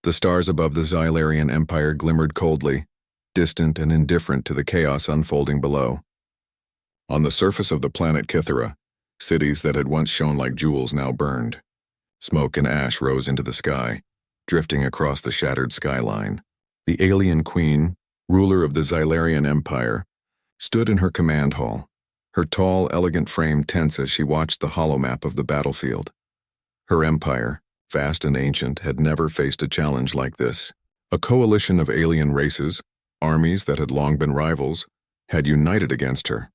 The stars above the Xylarian Empire glimmered coldly, distant and indifferent to the chaos unfolding below. On the surface of the planet Kythera, cities that had once shone like jewels now burned. Smoke and ash rose into the sky, drifting across the shattered skyline. The alien queen, ruler of the Xylarian Empire, stood in her command hall, her tall, elegant frame tense as she watched the holomap of the battlefield. Her empire, vast and ancient, had never faced a challenge like this. A coalition of alien races, armies that had long been rivals, had united against her.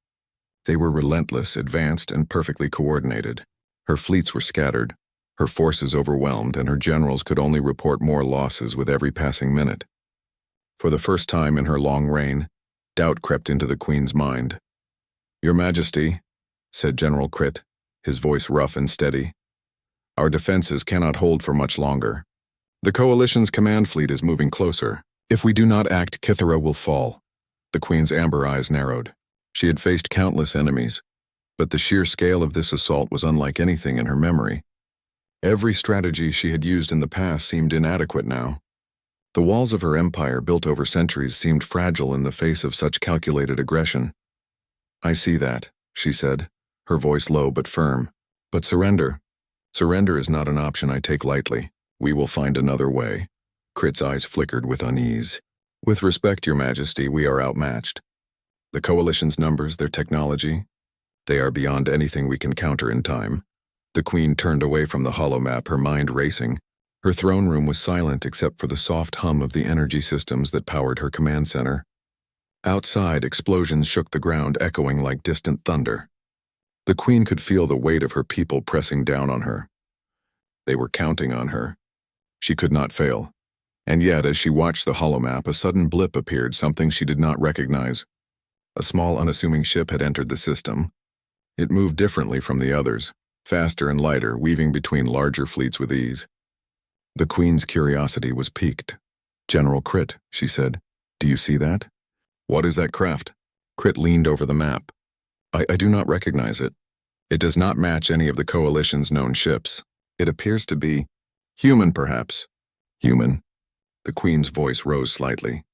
They were relentless, advanced, and perfectly coordinated. Her fleets were scattered, her forces overwhelmed, and her generals could only report more losses with every passing minute. For the first time in her long reign, doubt crept into the Queen's mind. "Your Majesty," said General Crit, his voice rough and steady, "our defenses cannot hold for much longer. The Coalition's command fleet is moving closer. If we do not act, Kythera will fall." The Queen's amber eyes narrowed. She had faced countless enemies, but the sheer scale of this assault was unlike anything in her memory. Every strategy she had used in the past seemed inadequate now. The walls of her empire, built over centuries, seemed fragile in the face of such calculated aggression. "I see that," she said, her voice low but firm. "But surrender is not an option I take lightly. We will find another way." Crit's eyes flickered with unease. "With respect, Your Majesty, we are outmatched. The Coalition's numbers, their technology, they are beyond anything we can counter in time." The Queen turned away from the holomap, her mind racing. Her throne room was silent except for the soft hum of the energy systems that powered her command center. Outside, explosions shook the ground, echoing like distant thunder. The Queen could feel the weight of her people pressing down on her. They were counting on her. She could not fail. And yet, as she watched the holomap, a sudden blip appeared, something she did not recognize. A small, unassuming ship had entered the system. It moved differently from the others, faster and lighter, weaving between larger fleets with ease. The Queen's curiosity was piqued. "General Crit," she said, "do you see that?" "What is that craft?" Crit leaned over the map. I do not recognize it. It does not match any of the Coalition's known ships. It appears to be human, perhaps." "Human?" The Queen's voice rose slightly.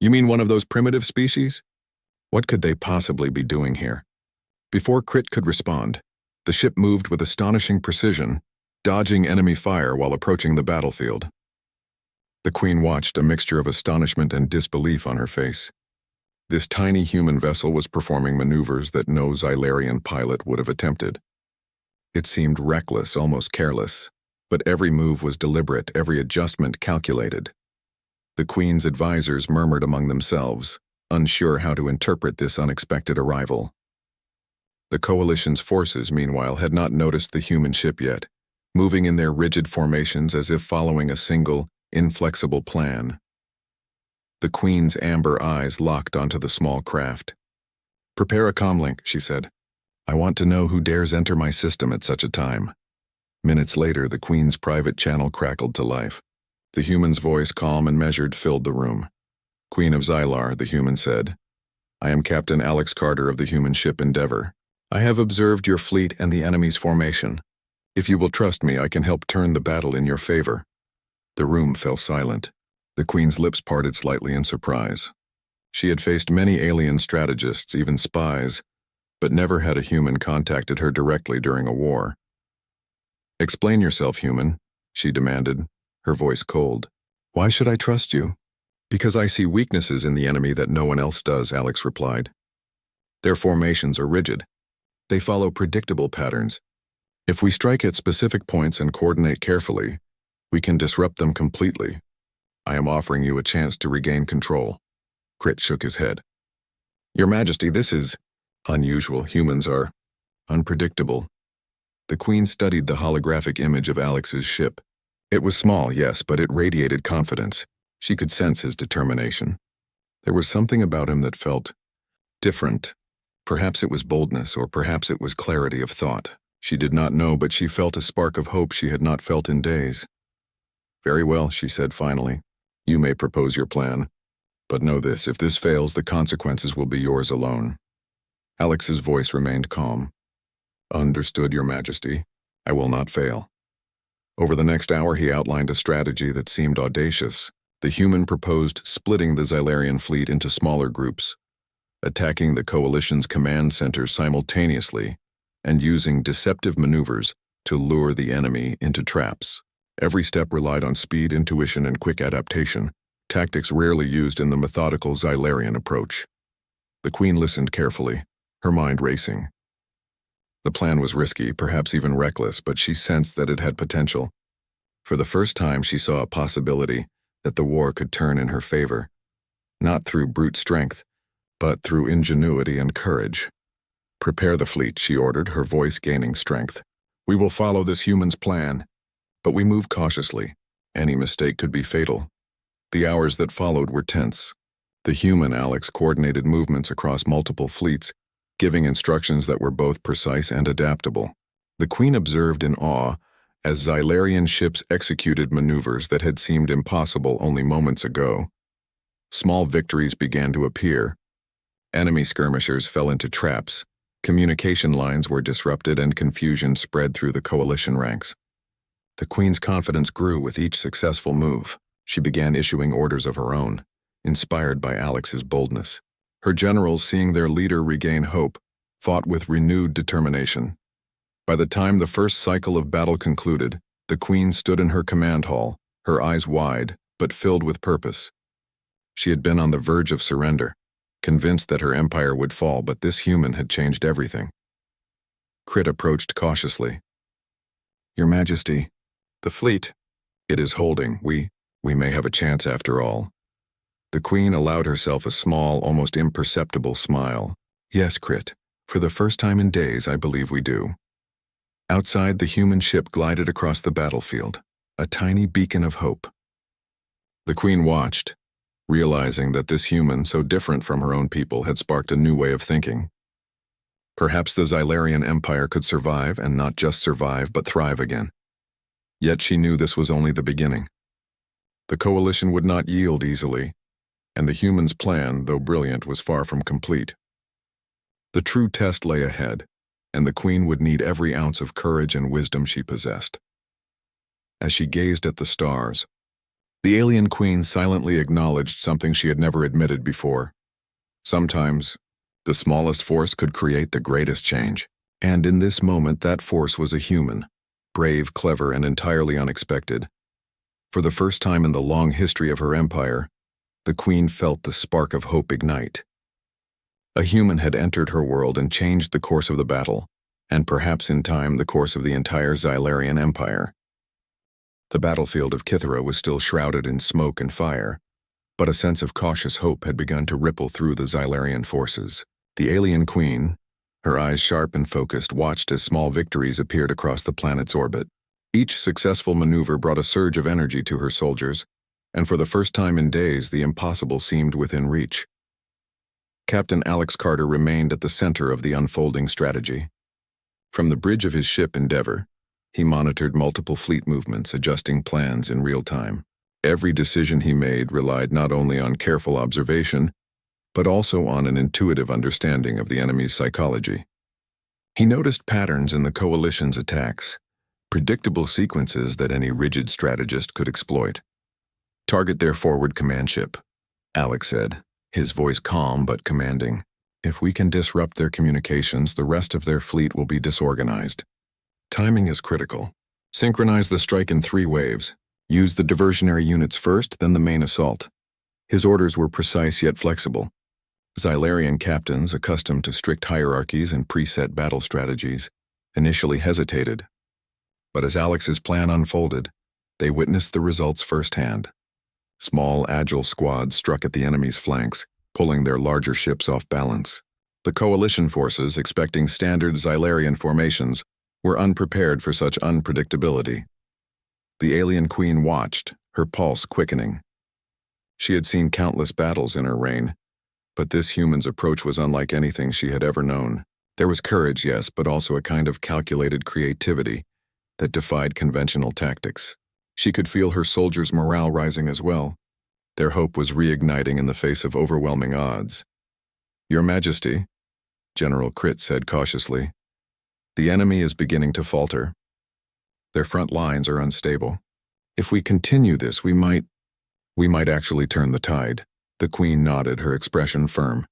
"You mean one of those primitive species? What could they possibly be doing here?" Before Crit could respond, the ship moved with astonishing precision, dodging enemy fire while approaching the battlefield. The Queen watched, a mixture of astonishment and disbelief on her face. This tiny human vessel was performing maneuvers that no Xylarian pilot would have attempted. It seemed reckless, almost careless, but every move was deliberate, every adjustment calculated. The Queen's advisors murmured among themselves, unsure how to interpret this unexpected arrival. The Coalition's forces, meanwhile, had not noticed the human ship yet, moving in their rigid formations as if following a single, inflexible plan. The Queen's amber eyes locked onto the small craft. "Prepare a comlink," she said. "I want to know who dares enter my system at such a time." Minutes later, the Queen's private channel crackled to life. The human's voice, calm and measured, filled the room. "Queen of Xylar," the human said, "I am Captain Alex Carter of the human ship Endeavor. I have observed your fleet and the enemy's formation. If you will trust me, I can help turn the battle in your favor." The room fell silent. The Queen's lips parted slightly in surprise. She had faced many alien strategists, even spies, but never had a human contacted her directly during a war. "Explain yourself, human," she demanded, her voice cold. "Why should I trust you?" "Because I see weaknesses in the enemy that no one else does," Alex replied. "Their formations are rigid. They follow predictable patterns. If we strike at specific points and coordinate carefully, we can disrupt them completely. I am offering you a chance to regain control." Crit shook his head. "Your Majesty, this is unusual. Humans are unpredictable." The Queen studied the holographic image of Alex's ship. It was small, yes, but it radiated confidence. She could sense his determination. There was something about him that felt different. Perhaps it was boldness, or perhaps it was clarity of thought. She did not know, but she felt a spark of hope she had not felt in days. "Very well," she said finally. "You may propose your plan. But know this, if this fails, the consequences will be yours alone." Alex's voice remained calm. "Understood, Your Majesty. I will not fail." Over the next hour, he outlined a strategy that seemed audacious. The human proposed splitting the Xylarian fleet into smaller groups, attacking the Coalition's command centers simultaneously, and using deceptive maneuvers to lure the enemy into traps. Every step relied on speed, intuition, and quick adaptation, tactics rarely used in the methodical Xylarian approach. The Queen listened carefully, her mind racing. The plan was risky, perhaps even reckless, but she sensed that it had potential. For the first time, she saw a possibility that the war could turn in her favor, not through brute strength, but through ingenuity and courage. "Prepare the fleet," she ordered, her voice gaining strength. "We will follow this human's plan, but we move cautiously. Any mistake could be fatal." The hours that followed were tense. The human Alex coordinated movements across multiple fleets, giving instructions that were both precise and adaptable. The Queen observed in awe as Xylarian ships executed maneuvers that had seemed impossible only moments ago. Small victories began to appear. Enemy skirmishers fell into traps, communication lines were disrupted, and confusion spread through the Coalition ranks. The Queen's confidence grew with each successful move. She began issuing orders of her own, inspired by Alex's boldness. Her generals, seeing their leader regain hope, fought with renewed determination. By the time the first cycle of battle concluded, the Queen stood in her command hall, her eyes wide, but filled with purpose. She had been on the verge of surrender, convinced that her empire would fall, but this human had changed everything. Crit approached cautiously. "Your Majesty, the fleet, it is holding. We may have a chance after all." The Queen allowed herself a small, almost imperceptible smile. "Yes, Crit. For the first time in days, I believe we do." Outside, the human ship glided across the battlefield, a tiny beacon of hope. The Queen watched, realizing that this human, so different from her own people, had sparked a new way of thinking. Perhaps the Xylarian Empire could survive, and not just survive, but thrive again. Yet she knew this was only the beginning. The Coalition would not yield easily, and the human's plan, though brilliant, was far from complete. The true test lay ahead, and the Queen would need every ounce of courage and wisdom she possessed. As she gazed at the stars, the alien Queen silently acknowledged something she had never admitted before. Sometimes, the smallest force could create the greatest change, and in this moment that force was a human, brave, clever, and entirely unexpected. For the first time in the long history of her empire, the Queen felt the spark of hope ignite. A human had entered her world and changed the course of the battle, and perhaps in time the course of the entire Xylarian Empire. The battlefield of Kythera was still shrouded in smoke and fire, but a sense of cautious hope had begun to ripple through the Xylarian forces. The alien Queen, her eyes sharp and focused, watched as small victories appeared across the planet's orbit. Each successful maneuver brought a surge of energy to her soldiers, and for the first time in days, the impossible seemed within reach. Captain Alex Carter remained at the center of the unfolding strategy. From the bridge of his ship Endeavor, he monitored multiple fleet movements, adjusting plans in real time. Every decision he made relied not only on careful observation, but also on an intuitive understanding of the enemy's psychology. He noticed patterns in the Coalition's attacks, predictable sequences that any rigid strategist could exploit. "Target their forward command ship," Alex said, his voice calm but commanding. "If we can disrupt their communications, the rest of their fleet will be disorganized. Timing is critical. Synchronize the strike in 3 waves. Use the diversionary units first, then the main assault." His orders were precise yet flexible. Xylarian captains, accustomed to strict hierarchies and preset battle strategies, initially hesitated. But as Alex's plan unfolded, they witnessed the results firsthand. Small, agile squads struck at the enemy's flanks, pulling their larger ships off balance. The Coalition forces, expecting standard Xylarian formations, were unprepared for such unpredictability. The alien Queen watched, her pulse quickening. She had seen countless battles in her reign, but this human's approach was unlike anything she had ever known. There was courage, yes, but also a kind of calculated creativity that defied conventional tactics. She could feel her soldiers' morale rising as well. Their hope was reigniting in the face of overwhelming odds. "Your Majesty," General Crit said cautiously, "the enemy is beginning to falter." Their front lines are unstable. If we continue this, we might actually turn the tide. The Queen nodded, her expression firm.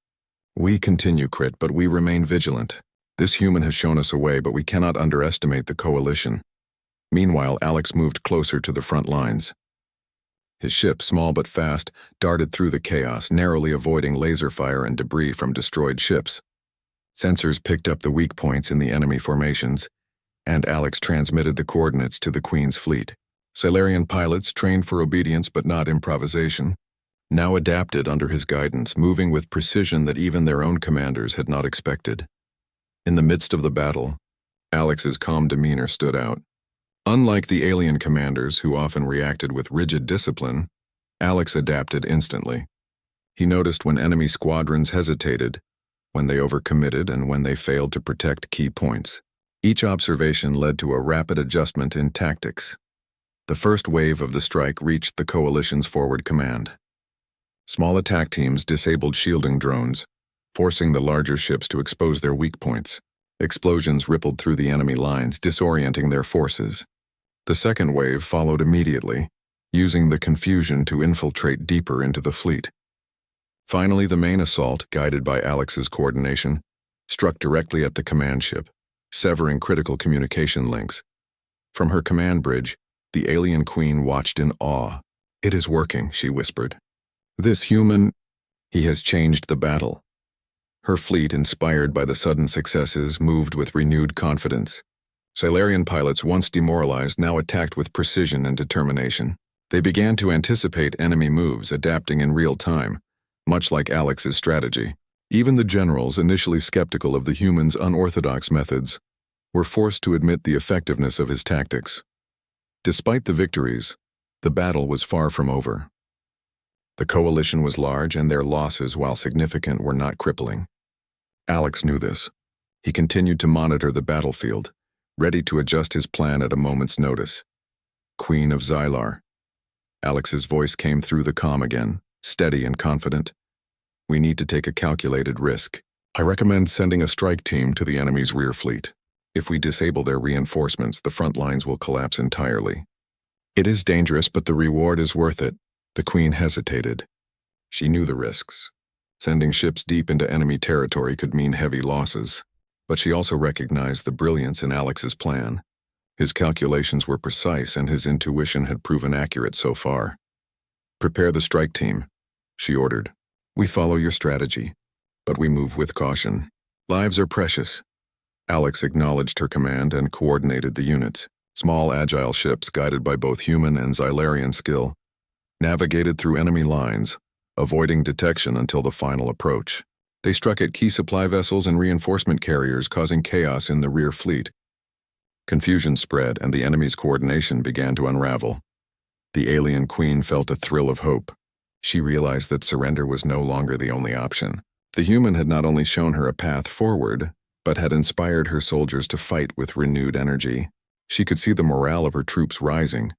We continue, Crit, but we remain vigilant. This human has shown us a way, but we cannot underestimate the coalition. Meanwhile, Alex moved closer to the front lines. His ship, small but fast, darted through the chaos, narrowly avoiding laser fire and debris from destroyed ships. Sensors picked up the weak points in the enemy formations, and Alex transmitted the coordinates to the Queen's fleet. Silurian pilots, trained for obedience but not improvisation, now adapted under his guidance, moving with precision that even their own commanders had not expected. In the midst of the battle, Alex's calm demeanor stood out. Unlike the alien commanders who often reacted with rigid discipline, Alex adapted instantly. He noticed when enemy squadrons hesitated, when they overcommitted, and when they failed to protect key points. Each observation led to a rapid adjustment in tactics. The first wave of the strike reached the coalition's forward command. Small attack teams disabled shielding drones, forcing the larger ships to expose their weak points. Explosions rippled through the enemy lines, disorienting their forces. The second wave followed immediately, using the confusion to infiltrate deeper into the fleet. Finally, the main assault, guided by Alex's coordination, struck directly at the command ship, severing critical communication links. From her command bridge, the alien Queen watched in awe. "It is working," she whispered. "This human, he has changed the battle." Her fleet, inspired by the sudden successes, moved with renewed confidence. Silurian pilots, once demoralized, now attacked with precision and determination. They began to anticipate enemy moves, adapting in real time, much like Alex's strategy. Even the generals, initially skeptical of the human's unorthodox methods, were forced to admit the effectiveness of his tactics. Despite the victories, the battle was far from over. The coalition was large, and their losses, while significant, were not crippling. Alex knew this. He continued to monitor the battlefield, ready to adjust his plan at a moment's notice. "Queen of Xylar." Alex's voice came through the comm again, steady and confident. "We need to take a calculated risk. I recommend sending a strike team to the enemy's rear fleet. If we disable their reinforcements, the front lines will collapse entirely. It is dangerous, but the reward is worth it." The Queen hesitated. She knew the risks. Sending ships deep into enemy territory could mean heavy losses, but she also recognized the brilliance in Alex's plan. His calculations were precise, and his intuition had proven accurate so far. "Prepare the strike team," she ordered. "We follow your strategy, but we move with caution. Lives are precious." Alex acknowledged her command and coordinated the units. Small, agile ships, guided by both human and Xylarian skill, navigated through enemy lines, avoiding detection until the final approach. They struck at key supply vessels and reinforcement carriers, causing chaos in the rear fleet. Confusion spread, and the enemy's coordination began to unravel. The alien Queen felt a thrill of hope. She realized that surrender was no longer the only option. The human had not only shown her a path forward, but had inspired her soldiers to fight with renewed energy. She could see the morale of her troops rising,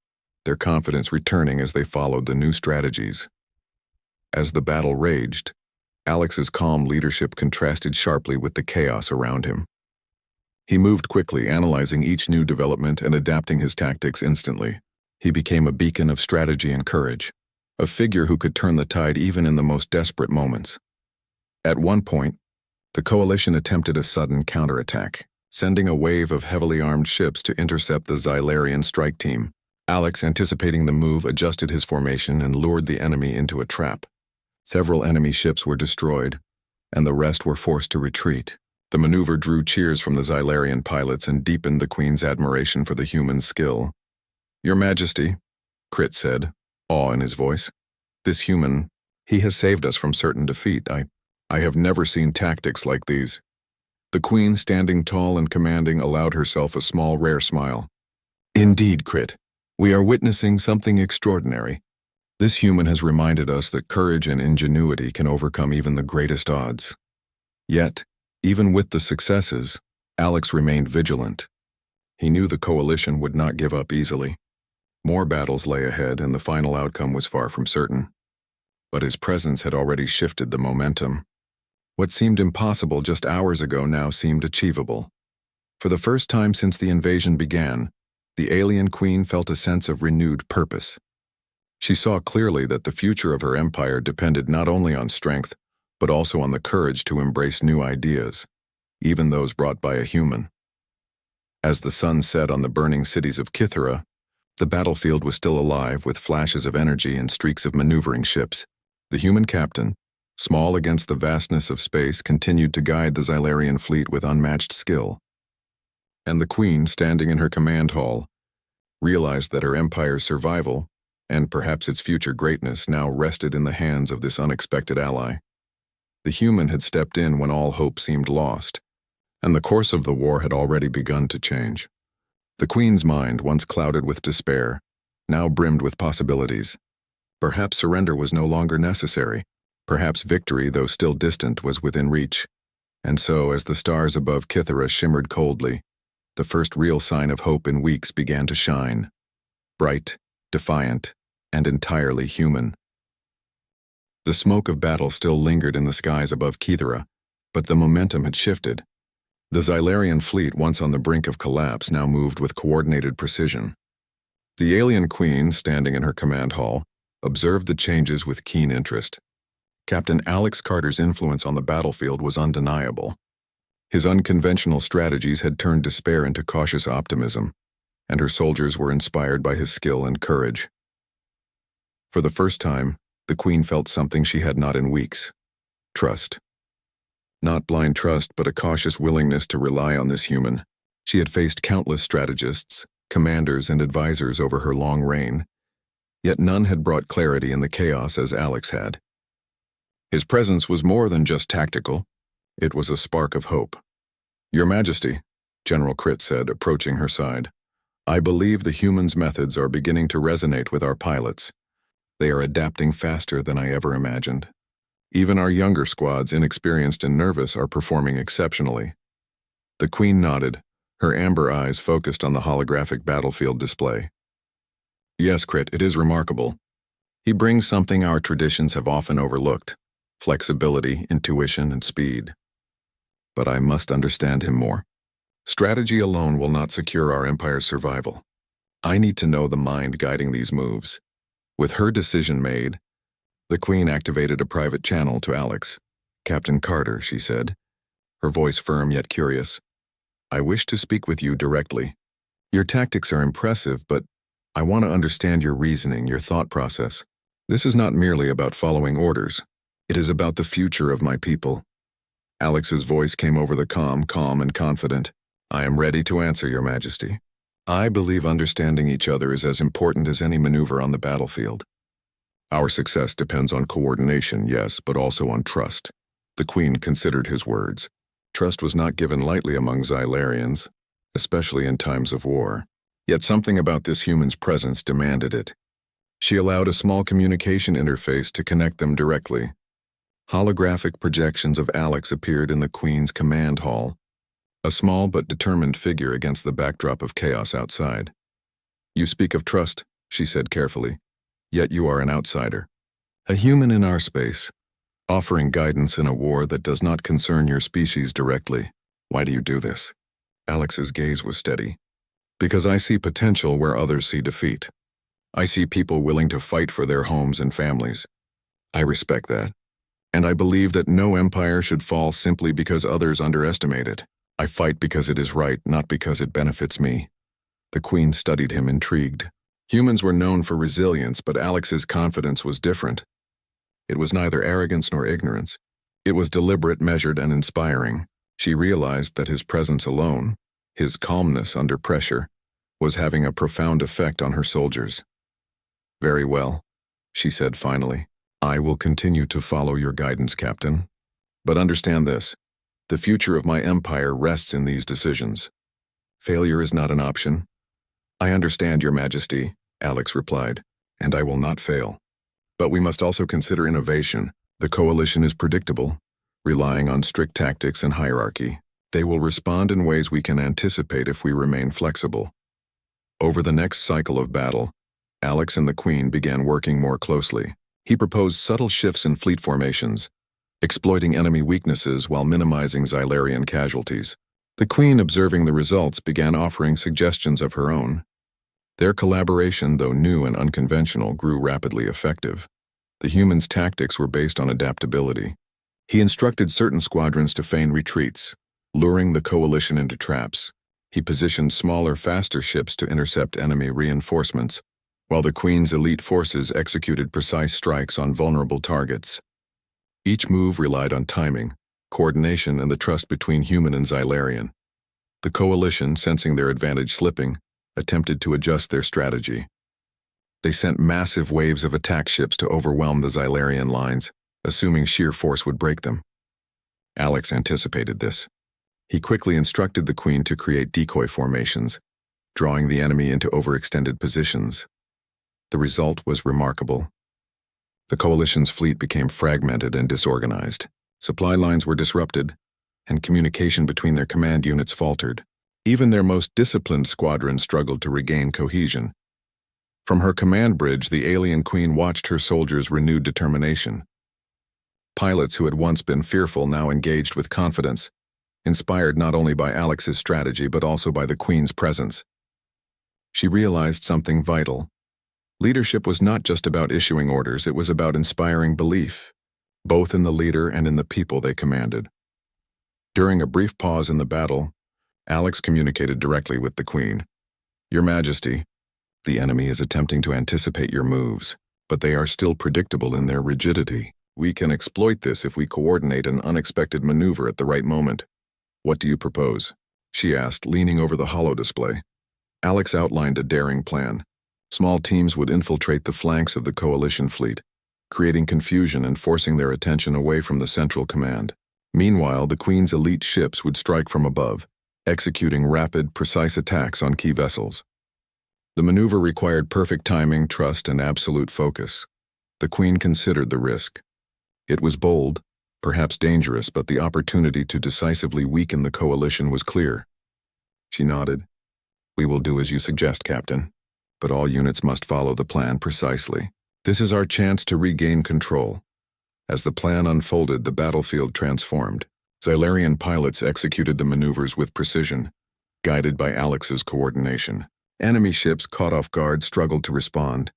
their confidence returning as they followed the new strategies. As the battle raged, Alex's calm leadership contrasted sharply with the chaos around him. He moved quickly, analyzing each new development and adapting his tactics instantly. He became a beacon of strategy and courage, a figure who could turn the tide even in the most desperate moments. At one point, the coalition attempted a sudden counterattack, sending a wave of heavily armed ships to intercept the Xylarian strike team. Alex, anticipating the move, adjusted his formation and lured the enemy into a trap. Several enemy ships were destroyed, and the rest were forced to retreat. The maneuver drew cheers from the Xylarian pilots and deepened the Queen's admiration for the human's skill. "Your Majesty," Crit said, awe in his voice. "This human, he has saved us from certain defeat. I have never seen tactics like these." The Queen, standing tall and commanding, allowed herself a small, rare smile. "Indeed, Crit, we are witnessing something extraordinary. This human has reminded us that courage and ingenuity can overcome even the greatest odds." Yet, even with the successes, Alex remained vigilant. He knew the coalition would not give up easily. More battles lay ahead, and the final outcome was far from certain. But his presence had already shifted the momentum. What seemed impossible just hours ago now seemed achievable. For the first time since the invasion began, The alien queen felt a sense of renewed purpose. She saw clearly that the future of her empire depended not only on strength, but also on the courage to embrace new ideas, even those brought by a human. As the sun set on the burning cities of Kythera, the battlefield was still alive with flashes of energy and streaks of maneuvering ships. The human captain, small against the vastness of space, continued to guide the Xylarian fleet with unmatched skill. And the queen, standing in her command hall, realized that her empire's survival, and perhaps its future greatness, now rested in the hands of this unexpected ally. The human had stepped in when all hope seemed lost, and the course of the war had already begun to change. The queen's mind, once clouded with despair, now brimmed with possibilities. Perhaps surrender was no longer necessary. Perhaps victory, though still distant, was within reach. And so, as the stars above Kythera shimmered coldly, the first real sign of hope in weeks began to shine. Bright, defiant, and entirely human. The smoke of battle still lingered in the skies above Kythera, but the momentum had shifted. The Xylarian fleet, once on the brink of collapse, now moved with coordinated precision. The alien queen, standing in her command hall, observed the changes with keen interest. Captain Alex Carter's influence on the battlefield was undeniable. His unconventional strategies had turned despair into cautious optimism, and her soldiers were inspired by his skill and courage. For the first time, the queen felt something she had not in weeks: trust. Not blind trust, but a cautious willingness to rely on this human. She had faced countless strategists, commanders, and advisors over her long reign, yet none had brought clarity in the chaos as Alex had. His presence was more than just tactical. It was a spark of hope. "Your Majesty," General Crit said, approaching her side, "I believe the humans' methods are beginning to resonate with our pilots. They are adapting faster than I ever imagined. Even our younger squads, inexperienced and nervous, are performing exceptionally." The queen nodded, her amber eyes focused on the holographic battlefield display. "Yes, Crit, it is remarkable. He brings something our traditions have often overlooked: flexibility, intuition, and speed. But I must understand him more. Strategy alone will not secure our empire's survival. I need to know the mind guiding these moves." With her decision made, the queen activated a private channel to Alex. "Captain Carter," she said, her voice firm yet curious, "I wish to speak with you directly. Your tactics are impressive, but I want to understand your reasoning, your thought process. This is not merely about following orders. It is about the future of my people." Alex's voice came over the calm and confident. "I am ready to answer, Your Majesty. I believe understanding each other is as important as any maneuver on the battlefield. Our success depends on coordination, yes, but also on trust." The queen considered his words. Trust was not given lightly among Xylarians, especially in times of war. Yet something about this human's presence demanded it. She allowed a small communication interface to connect them directly. Holographic projections of Alex appeared in the queen's command hall, a small but determined figure against the backdrop of chaos outside. "You speak of trust," she said carefully, "yet you are an outsider. A human in our space, offering guidance in a war that does not concern your species directly. Why do you do this?" Alex's gaze was steady. "Because I see potential where others see defeat. I see people willing to fight for their homes and families. I respect that. And I believe that no empire should fall simply because others underestimate it. I fight because it is right, not because it benefits me." The queen studied him, intrigued. Humans were known for resilience, but Alex's confidence was different. It was neither arrogance nor ignorance. It was deliberate, measured, and inspiring. She realized that his presence alone, his calmness under pressure, was having a profound effect on her soldiers. "Very well," she said finally. "I will continue to follow your guidance, Captain. But understand this: the future of my empire rests in these decisions. Failure is not an option." "I understand, Your Majesty," Alex replied, "and I will not fail. But we must also consider innovation. The coalition is predictable, relying on strict tactics and hierarchy. They will respond in ways we can anticipate if we remain flexible." Over the next cycle of battle, Alex and the Queen began working more closely. He proposed subtle shifts in fleet formations, exploiting enemy weaknesses while minimizing Xylarian casualties. The Queen, observing the results, began offering suggestions of her own. Their collaboration, though new and unconventional, grew rapidly effective. The humans' tactics were based on adaptability. He instructed certain squadrons to feign retreats, luring the coalition into traps. He positioned smaller, faster ships to intercept enemy reinforcements, while the Queen's elite forces executed precise strikes on vulnerable targets. Each move relied on timing, coordination, and the trust between human and Xylarian. The coalition, sensing their advantage slipping, attempted to adjust their strategy. They sent massive waves of attack ships to overwhelm the Xylarian lines, assuming sheer force would break them. Alex anticipated this. He quickly instructed the Queen to create decoy formations, drawing the enemy into overextended positions. The result was remarkable. The coalition's fleet became fragmented and disorganized. Supply lines were disrupted, and communication between their command units faltered. Even their most disciplined squadron struggled to regain cohesion. From her command bridge, the alien Queen watched her soldiers' renewed determination. Pilots who had once been fearful now engaged with confidence, inspired not only by Alex's strategy but also by the Queen's presence. She realized something vital. Leadership was not just about issuing orders, it was about inspiring belief, both in the leader and in the people they commanded. During a brief pause in the battle, Alex communicated directly with the Queen. "Your Majesty, the enemy is attempting to anticipate your moves, but they are still predictable in their rigidity. We can exploit this if we coordinate an unexpected maneuver at the right moment. What do you propose?" she asked, leaning over the holodisplay. Alex outlined a daring plan. Small teams would infiltrate the flanks of the coalition fleet, creating confusion and forcing their attention away from the central command. Meanwhile, the Queen's elite ships would strike from above, executing rapid, precise attacks on key vessels. The maneuver required perfect timing, trust, and absolute focus. The Queen considered the risk. It was bold, perhaps dangerous, but the opportunity to decisively weaken the coalition was clear. She nodded. "We will do as you suggest, Captain, but all units must follow the plan precisely. This is our chance to regain control." As the plan unfolded, the battlefield transformed. Xylarian pilots executed the maneuvers with precision, guided by Alex's coordination. Enemy ships caught off guard struggled to respond.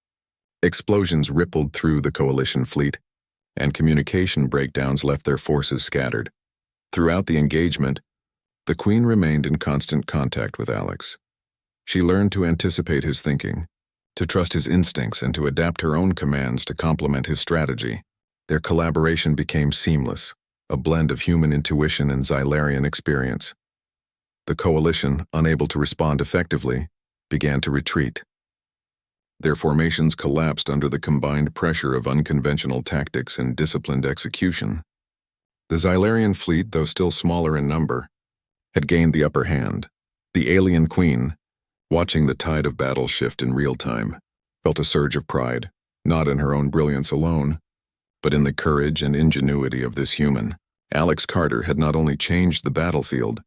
Explosions rippled through the coalition fleet, and communication breakdowns left their forces scattered. Throughout the engagement, the Queen remained in constant contact with Alex. She learned to anticipate his thinking, to trust his instincts, and to adapt her own commands to complement his strategy. Their collaboration became seamless, a blend of human intuition and Xylarian experience. The coalition, unable to respond effectively, began to retreat. Their formations collapsed under the combined pressure of unconventional tactics and disciplined execution. The Xylarian fleet, though still smaller in number, had gained the upper hand. The alien Queen, watching the tide of battle shift in real time, felt a surge of pride, not in her own brilliance alone, but in the courage and ingenuity of this human. Alex Carter had not only changed the battlefield,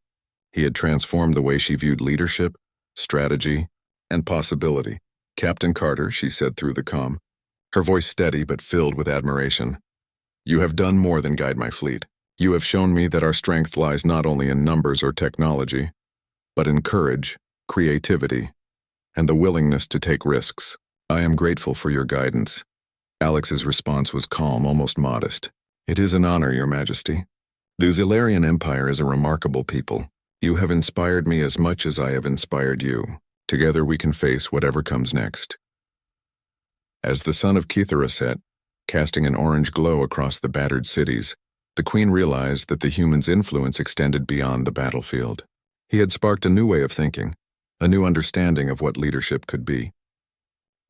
he had transformed the way she viewed leadership, strategy, and possibility. "Captain Carter," she said through the comm, her voice steady but filled with admiration. "You have done more than guide my fleet. You have shown me that our strength lies not only in numbers or technology, but in courage, creativity, and the willingness to take risks. I am grateful for your guidance." Alex's response was calm, almost modest. "It is an honor, Your Majesty. The Xylarian Empire is a remarkable people. You have inspired me as much as I have inspired you. Together we can face whatever comes next." As the sun of Kythera set, casting an orange glow across the battered cities, the Queen realized that the human's influence extended beyond the battlefield. He had sparked a new way of thinking, a new understanding of what leadership could be.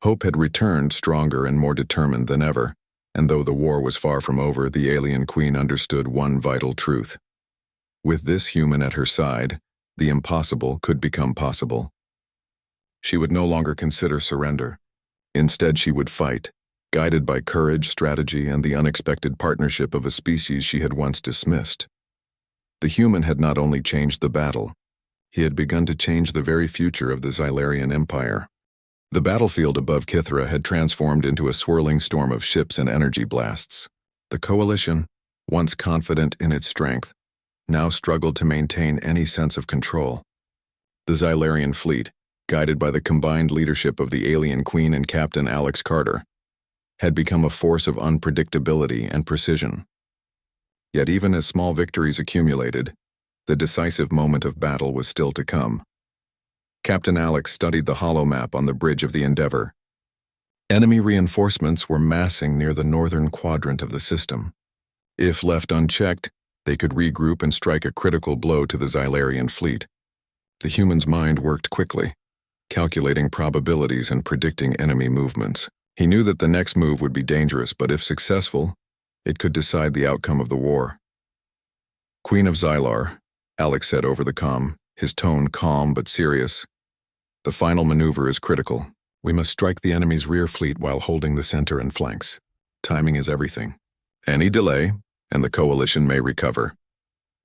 Hope had returned stronger and more determined than ever, and though the war was far from over, the alien Queen understood one vital truth. With this human at her side, the impossible could become possible. She would no longer consider surrender. Instead, she would fight, guided by courage, strategy, and the unexpected partnership of a species she had once dismissed. The human had not only changed the battle, he had begun to change the very future of the Xylarian Empire. The battlefield above Kythera had transformed into a swirling storm of ships and energy blasts. The coalition, once confident in its strength, now struggled to maintain any sense of control. The Xylarian fleet, guided by the combined leadership of the Alien Queen and Captain Alex Carter, had become a force of unpredictability and precision. Yet even as small victories accumulated, the decisive moment of battle was still to come. Captain Alex studied the hollow map on the bridge of the Endeavour. Enemy reinforcements were massing near the northern quadrant of the system. If left unchecked, they could regroup and strike a critical blow to the Xylarian fleet. The human's mind worked quickly, calculating probabilities and predicting enemy movements. He knew that the next move would be dangerous, but if successful, it could decide the outcome of the war. "Queen of Xylar," Alex said over the comm, his tone calm but serious. "The final maneuver is critical. We must strike the enemy's rear fleet while holding the center and flanks. Timing is everything. Any delay, and the coalition may recover."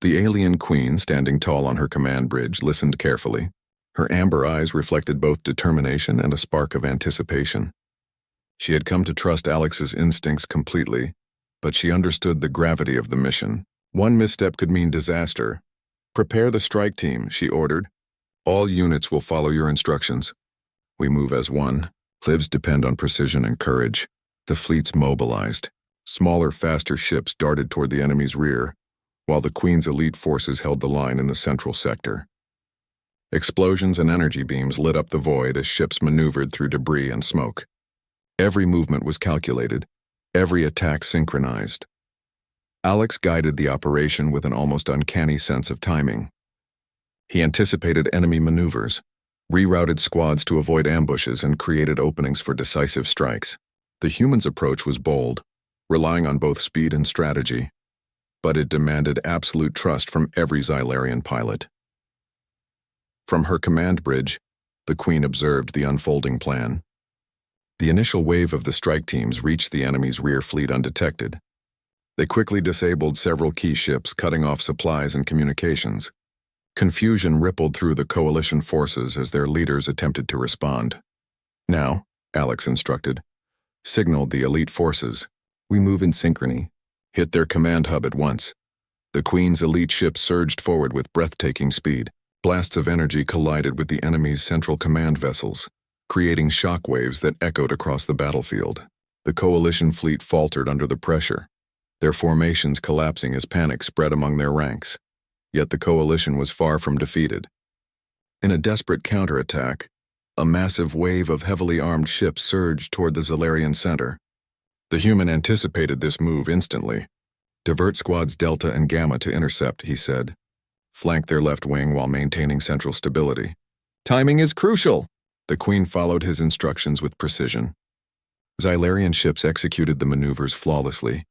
The Alien Queen, standing tall on her command bridge, listened carefully. Her amber eyes reflected both determination and a spark of anticipation. She had come to trust Alex's instincts completely, but she understood the gravity of the mission. One misstep could mean disaster. "Prepare the strike team," she ordered. "All units will follow your instructions. We move as one. Lives depend on precision and courage." The fleets mobilized. Smaller, faster ships darted toward the enemy's rear, while the Queen's elite forces held the line in the central sector. Explosions and energy beams lit up the void as ships maneuvered through debris and smoke. Every movement was calculated, every attack synchronized. Alex guided the operation with an almost uncanny sense of timing. He anticipated enemy maneuvers, rerouted squads to avoid ambushes, and created openings for decisive strikes. The human's approach was bold, relying on both speed and strategy, but it demanded absolute trust from every Xylarian pilot. From her command bridge, the Queen observed the unfolding plan. The initial wave of the strike teams reached the enemy's rear fleet undetected. They quickly disabled several key ships, cutting off supplies and communications. Confusion rippled through the coalition forces as their leaders attempted to respond. "Now," Alex instructed, "signal the elite forces. We move in synchrony. Hit their command hub at once." The Queen's elite ships surged forward with breathtaking speed. Blasts of energy collided with the enemy's central command vessels, creating shock waves that echoed across the battlefield. The coalition fleet faltered under the pressure, their formations collapsing as panic spread among their ranks. Yet the coalition was far from defeated. In a desperate counterattack, a massive wave of heavily armed ships surged toward the Xylarian center. The human anticipated this move instantly. "Divert squads Delta and Gamma to intercept," he said. "Flank their left wing while maintaining central stability." "Timing is crucial!" The Queen followed his instructions with precision. Xylarian ships executed the maneuvers flawlessly,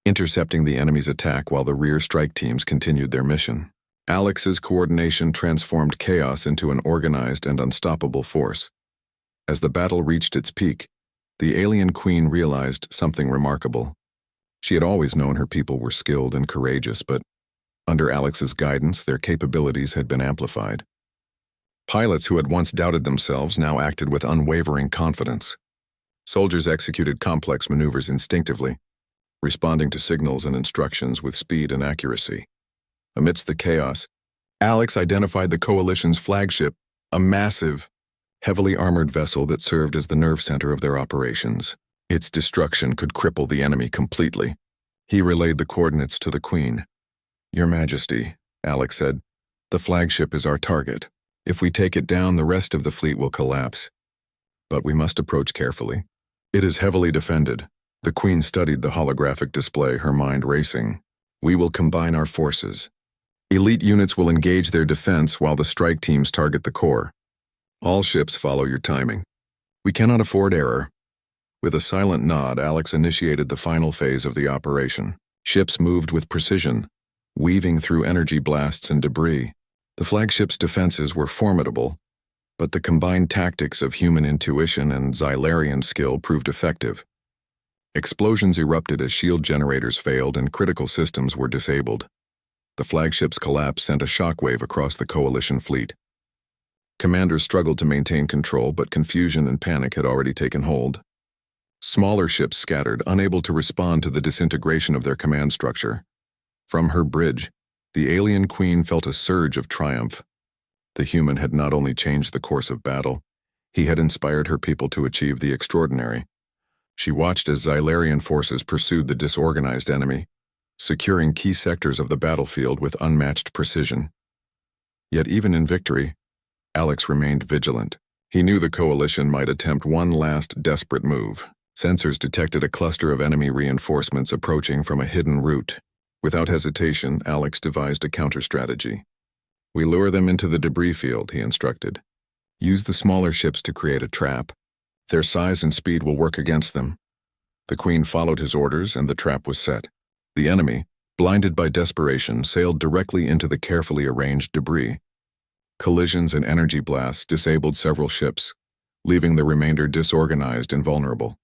intercepting the enemy's attack while the rear strike teams continued their mission. Alex's coordination transformed chaos into an organized and unstoppable force. As the battle reached its peak, the Alien Queen realized something remarkable. She had always known her people were skilled and courageous, but under Alex's guidance, their capabilities had been amplified. Pilots who had once doubted themselves now acted with unwavering confidence. Soldiers executed complex maneuvers instinctively, responding to signals and instructions with speed and accuracy. Amidst the chaos, Alex identified the coalition's flagship, a massive, heavily armored vessel that served as the nerve center of their operations. Its destruction could cripple the enemy completely. He relayed the coordinates to the Queen. "Your Majesty," Alex said, "the flagship is our target. If we take it down, the rest of the fleet will collapse. But we must approach carefully. It is heavily defended." The Queen studied the holographic display, her mind racing. "We will combine our forces. Elite units will engage their defense while the strike teams target the core. All ships follow your timing. We cannot afford error." With a silent nod, Alex initiated the final phase of the operation. Ships moved with precision, weaving through energy blasts and debris. The flagship's defenses were formidable, but the combined tactics of human intuition and Xylarian skill proved effective. Explosions erupted as shield generators failed and critical systems were disabled. The flagship's collapse sent a shockwave across the coalition fleet. Commanders struggled to maintain control, but confusion and panic had already taken hold. Smaller ships scattered, unable to respond to the disintegration of their command structure. From her bridge, the Alien Queen felt a surge of triumph. The human had not only changed the course of battle, he had inspired her people to achieve the extraordinary. She watched as Xylarian forces pursued the disorganized enemy, securing key sectors of the battlefield with unmatched precision. Yet even in victory, Alex remained vigilant. He knew the coalition might attempt one last desperate move. Sensors detected a cluster of enemy reinforcements approaching from a hidden route. Without hesitation, Alex devised a counter-strategy. "We lure them into the debris field," he instructed. "Use the smaller ships to create a trap. Their size and speed will work against them." The Queen followed his orders, and the trap was set. The enemy, blinded by desperation, sailed directly into the carefully arranged debris. Collisions and energy blasts disabled several ships, leaving the remainder disorganized and vulnerable.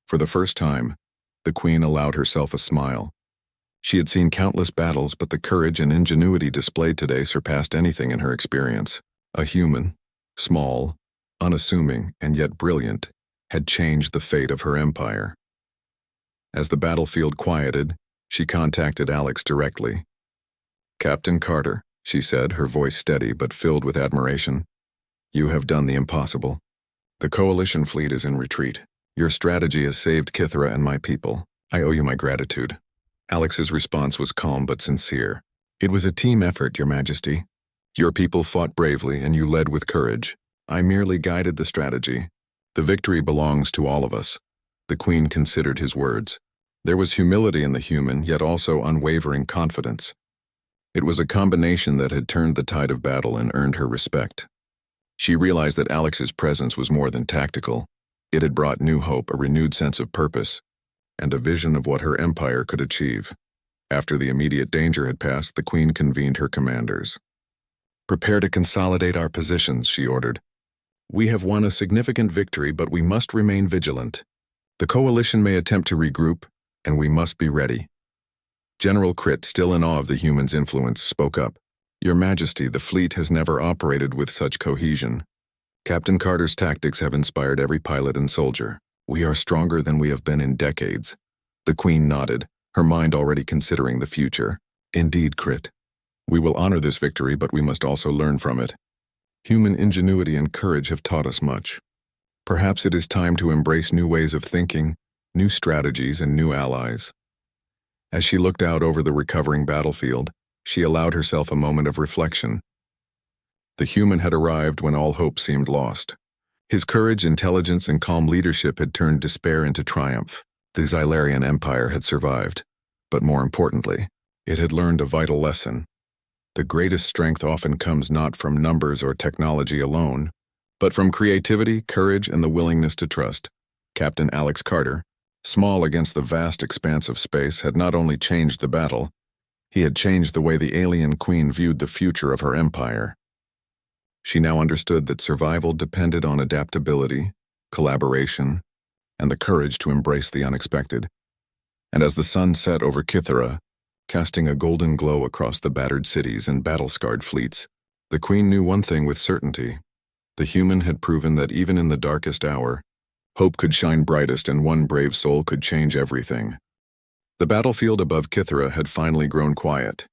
For the first time, the Queen allowed herself a smile. She had seen countless battles, but the courage and ingenuity displayed today surpassed anything in her experience. A human, small, unassuming, and yet brilliant, had changed the fate of her empire. As the battlefield quieted, she contacted Alex directly. "Captain Carter," she said, her voice steady but filled with admiration, "you have done the impossible. The coalition fleet is in retreat. Your strategy has saved Kythera and my people. I owe you my gratitude." Alex's response was calm but sincere. "It was a team effort, Your Majesty. Your people fought bravely and you led with courage. I merely guided the strategy. The victory belongs to all of us." The Queen considered his words. There was humility in the human, yet also unwavering confidence. It was a combination that had turned the tide of battle and earned her respect. She realized that Alex's presence was more than tactical. It had brought new hope, a renewed sense of purpose, and a vision of what her empire could achieve. After the immediate danger had passed, the Queen convened her commanders. "Prepare to consolidate our positions," she ordered. "We have won a significant victory, but we must remain vigilant. The coalition may attempt to regroup, and we must be ready." General Crit, still in awe of the human's influence, spoke up. "Your Majesty, the fleet has never operated with such cohesion. Captain Carter's tactics have inspired every pilot and soldier. We are stronger than we have been in decades." The Queen nodded, her mind already considering the future. "Indeed, Crit. We will honor this victory, but we must also learn from it. Human ingenuity and courage have taught us much. Perhaps it is time to embrace new ways of thinking, new strategies, and new allies." As she looked out over the recovering battlefield, she allowed herself a moment of reflection. The human had arrived when all hope seemed lost. His courage, intelligence, and calm leadership had turned despair into triumph. The Xylarian Empire had survived, but more importantly, it had learned a vital lesson. The greatest strength often comes not from numbers or technology alone, but from creativity, courage, and the willingness to trust. Captain Alex Carter, small against the vast expanse of space, had not only changed the battle, he had changed the way the alien Queen viewed the future of her empire. She now understood that survival depended on adaptability, collaboration, and the courage to embrace the unexpected. And as the sun set over Kythera, casting a golden glow across the battered cities and battle-scarred fleets, the Queen knew one thing with certainty. The human had proven that even in the darkest hour, hope could shine brightest and one brave soul could change everything. The battlefield above Kythera had finally grown quiet.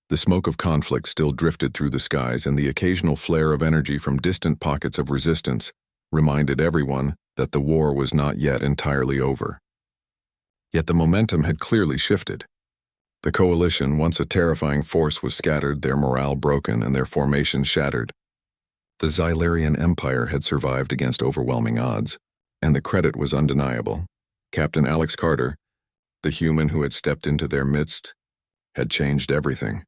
The smoke of conflict still drifted through the skies, and the occasional flare of energy from distant pockets of resistance reminded everyone that the war was not yet entirely over. Yet the momentum had clearly shifted. The coalition, once a terrifying force, was scattered, their morale broken, and their formation shattered. The Xylarian Empire had survived against overwhelming odds, and the credit was undeniable. Captain Alex Carter, the human who had stepped into their midst, had changed everything.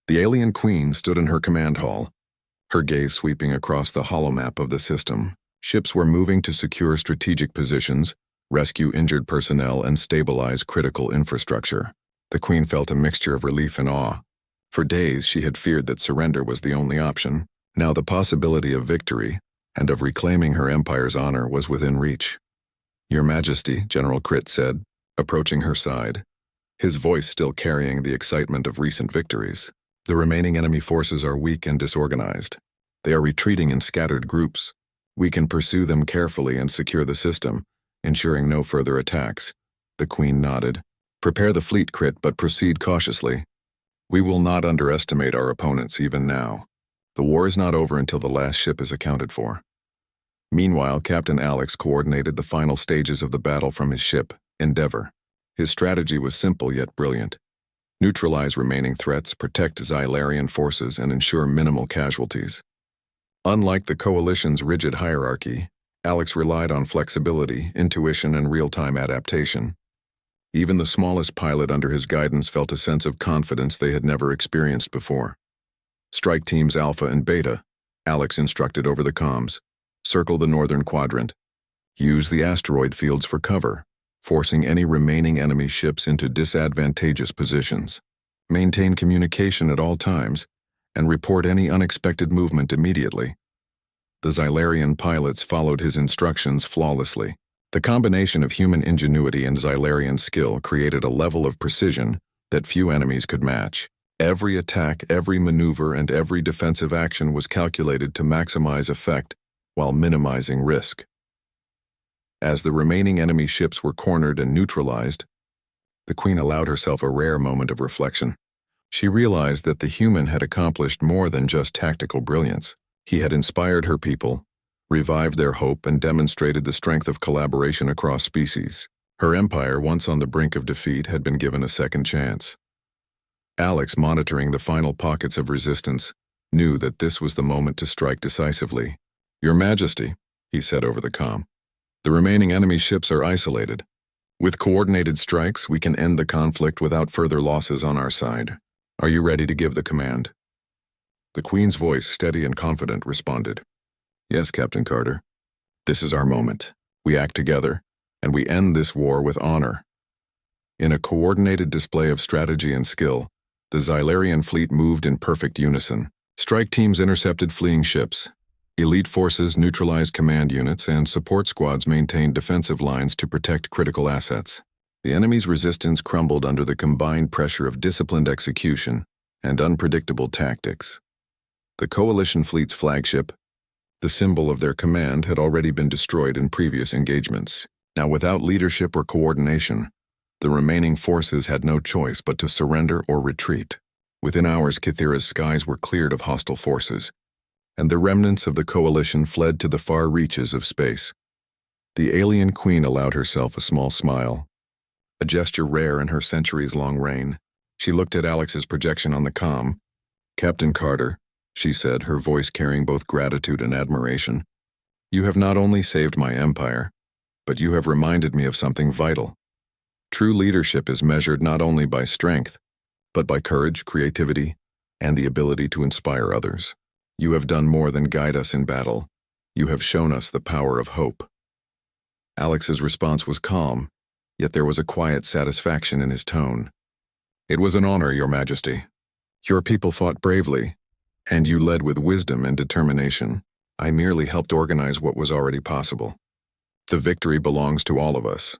The alien Queen stood in her command hall, her gaze sweeping across the holomap of the system. Ships were moving to secure strategic positions, rescue injured personnel, and stabilize critical infrastructure. The Queen felt a mixture of relief and awe. For days she had feared that surrender was the only option. Now the possibility of victory and of reclaiming her empire's honor was within reach. "Your Majesty," General Crit said, approaching her side, his voice still carrying the excitement of recent victories. "The remaining enemy forces are weak and disorganized. They are retreating in scattered groups. We can pursue them carefully and secure the system, ensuring no further attacks." The Queen nodded. "Prepare the fleet, Crit, but proceed cautiously. We will not underestimate our opponents even now." The war is not over until the last ship is accounted for. Meanwhile, Captain Alex coordinated the final stages of the battle from his ship, Endeavor. His strategy was simple yet brilliant. Neutralize remaining threats, protect Xylarian forces, and ensure minimal casualties. Unlike the Coalition's rigid hierarchy, Alex relied on flexibility, intuition, and real-time adaptation. Even the smallest pilot under his guidance felt a sense of confidence they had never experienced before. Strike Teams Alpha and Beta, Alex instructed over the comms. Circle the northern quadrant. Use the asteroid fields for cover, forcing any remaining enemy ships into disadvantageous positions. Maintain communication at all times, and report any unexpected movement immediately. The Xylarian pilots followed his instructions flawlessly. The combination of human ingenuity and Xylarian skill created a level of precision that few enemies could match. Every attack, every maneuver, and every defensive action was calculated to maximize effect while minimizing risk. As the remaining enemy ships were cornered and neutralized, the Queen allowed herself a rare moment of reflection. She realized that the human had accomplished more than just tactical brilliance. He had inspired her people, revived their hope, and demonstrated the strength of collaboration across species. Her empire, once on the brink of defeat, had been given a second chance. Alex, monitoring the final pockets of resistance, knew that this was the moment to strike decisively. "Your Majesty," he said over the comm, "the remaining enemy ships are isolated. With coordinated strikes, we can end the conflict without further losses on our side. Are you ready to give the command?" The Queen's voice, steady and confident, responded, "Yes, Captain Carter. This is our moment. We act together, and we end this war with honor." In a coordinated display of strategy and skill, the Xylarian fleet moved in perfect unison. Strike teams intercepted fleeing ships. Elite forces neutralized command units, and support squads maintained defensive lines to protect critical assets. The enemy's resistance crumbled under the combined pressure of disciplined execution and unpredictable tactics. The Coalition fleet's flagship, the symbol of their command, had already been destroyed in previous engagements. Now, without leadership or coordination, the remaining forces had no choice but to surrender or retreat. Within hours, Kythera's skies were cleared of hostile forces, and the remnants of the Coalition fled to the far reaches of space. The alien Queen allowed herself a small smile, a gesture rare in her centuries-long reign. She looked at Alex's projection on the comm. "Captain Carter," she said, her voice carrying both gratitude and admiration, "you have not only saved my empire, but you have reminded me of something vital. True leadership is measured not only by strength, but by courage, creativity, and the ability to inspire others. You have done more than guide us in battle. You have shown us the power of hope." Alex's response was calm, yet there was a quiet satisfaction in his tone. "It was an honor, Your Majesty. Your people fought bravely, and you led with wisdom and determination. I merely helped organize what was already possible. The victory belongs to all of us."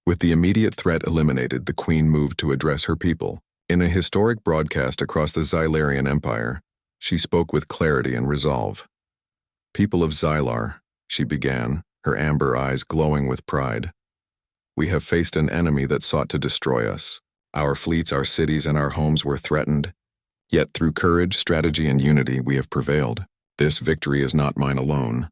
With the immediate threat eliminated, the Queen moved to address her people. In a historic broadcast across the Xylarian Empire, she spoke with clarity and resolve. "People of Xylar," she began, her amber eyes glowing with pride, "we have faced an enemy that sought to destroy us. Our fleets, our cities, and our homes were threatened. Yet through courage, strategy, and unity, we have prevailed. This victory is not mine alone,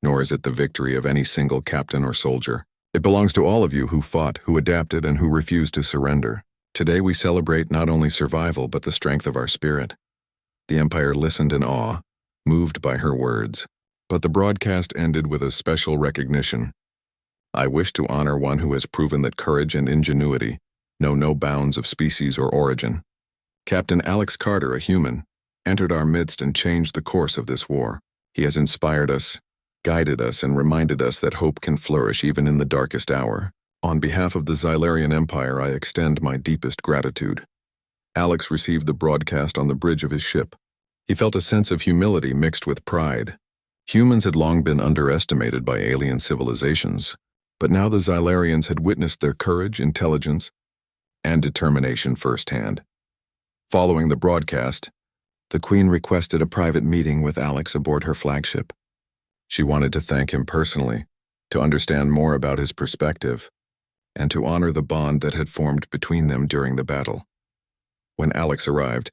nor is it the victory of any single captain or soldier. It belongs to all of you who fought, who adapted, and who refused to surrender. Today we celebrate not only survival, but the strength of our spirit." The Empire listened in awe, moved by her words. But the broadcast ended with a special recognition. "I wish to honor one who has proven that courage and ingenuity know no bounds of species or origin. Captain Alex Carter, a human, entered our midst and changed the course of this war. He has inspired us, guided us, and reminded us that hope can flourish even in the darkest hour. On behalf of the Xylarian Empire, I extend my deepest gratitude." Alex received the broadcast on the bridge of his ship. He felt a sense of humility mixed with pride. Humans had long been underestimated by alien civilizations, but now the Xylarians had witnessed their courage, intelligence, and determination firsthand. Following the broadcast, the Queen requested a private meeting with Alex aboard her flagship. She wanted to thank him personally, to understand more about his perspective, and to honor the bond that had formed between them during the battle. When Alex arrived,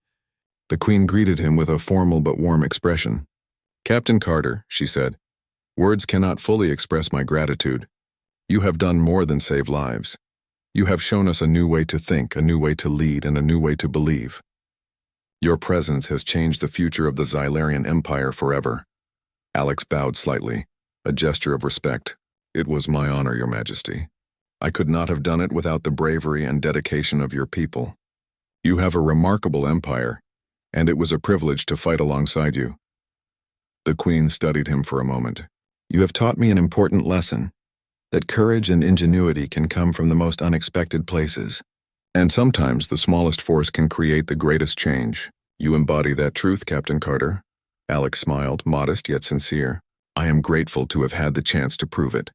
The Queen greeted him with a formal but warm expression. "Captain Carter," she said, "words cannot fully express my gratitude. You have done more than save lives. You have shown us a new way to think, a new way to lead, and a new way to believe. Your presence has changed the future of the Xylarian Empire forever." Alex bowed slightly, a gesture of respect. "It was my honor, Your Majesty. I could not have done it without the bravery and dedication of your people. You have a remarkable empire, and it was a privilege to fight alongside you." The Queen studied him for a moment. "You have taught me an important lesson, that courage and ingenuity can come from the most unexpected places. And sometimes the smallest force can create the greatest change. You embody that truth, Captain Carter." Alex smiled, modest yet sincere. "I am grateful to have had the chance to prove it.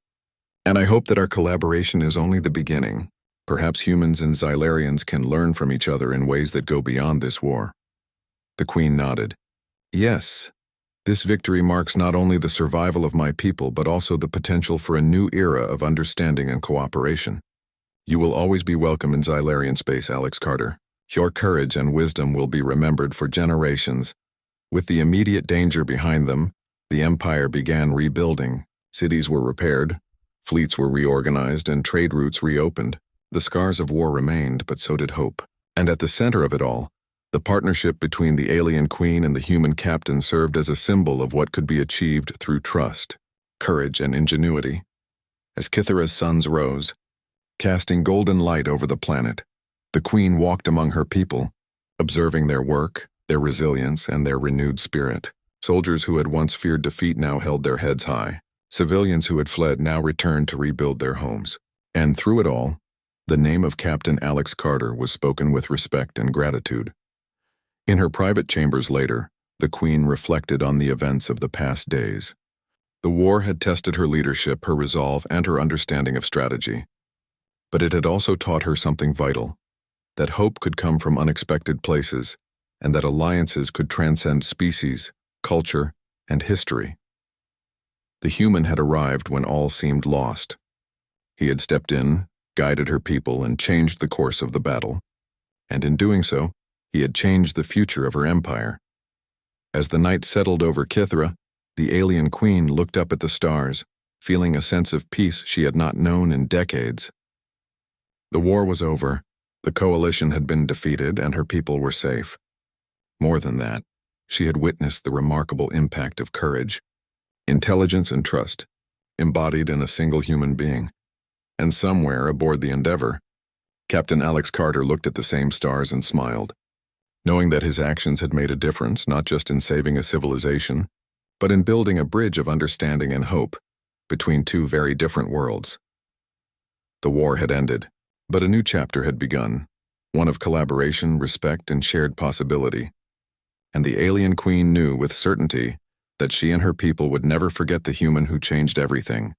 And I hope that our collaboration is only the beginning. Perhaps humans and Xylarians can learn from each other in ways that go beyond this war." The Queen nodded. "Yes. This victory marks not only the survival of my people, but also the potential for a new era of understanding and cooperation. You will always be welcome in Xylarian space, Alex Carter. Your courage and wisdom will be remembered for generations." With the immediate danger behind them, the Empire began rebuilding. Cities were repaired, fleets were reorganized, and trade routes reopened. The scars of war remained, but so did hope. And at the center of it all, the partnership between the alien queen and the human captain served as a symbol of what could be achieved through trust, courage, and ingenuity. As Kythera's suns rose, casting golden light over the planet, the Queen walked among her people, observing their work, their resilience, and their renewed spirit. Soldiers who had once feared defeat now held their heads high. Civilians who had fled now returned to rebuild their homes. And through it all, the name of Captain Alex Carter was spoken with respect and gratitude. In her private chambers later, the Queen reflected on the events of the past days. The war had tested her leadership, her resolve, and her understanding of strategy. But it had also taught her something vital, that hope could come from unexpected places, and that alliances could transcend species, culture, and history. The human had arrived when all seemed lost. He had stepped in, guided her people, and changed the course of the battle. And in doing so, he had changed the future of her empire. As the night settled over Kythera, the alien queen looked up at the stars, feeling a sense of peace she had not known in decades. The war was over, the coalition had been defeated, and her people were safe. More than that, she had witnessed the remarkable impact of courage, intelligence, and trust, embodied in a single human being. And somewhere aboard the Endeavor, Captain Alex Carter looked at the same stars and smiled, knowing that his actions had made a difference not just in saving a civilization, but in building a bridge of understanding and hope between two very different worlds. The war had ended, but a new chapter had begun, one of collaboration, respect, and shared possibility. And the alien queen knew with certainty that she and her people would never forget the human who changed everything.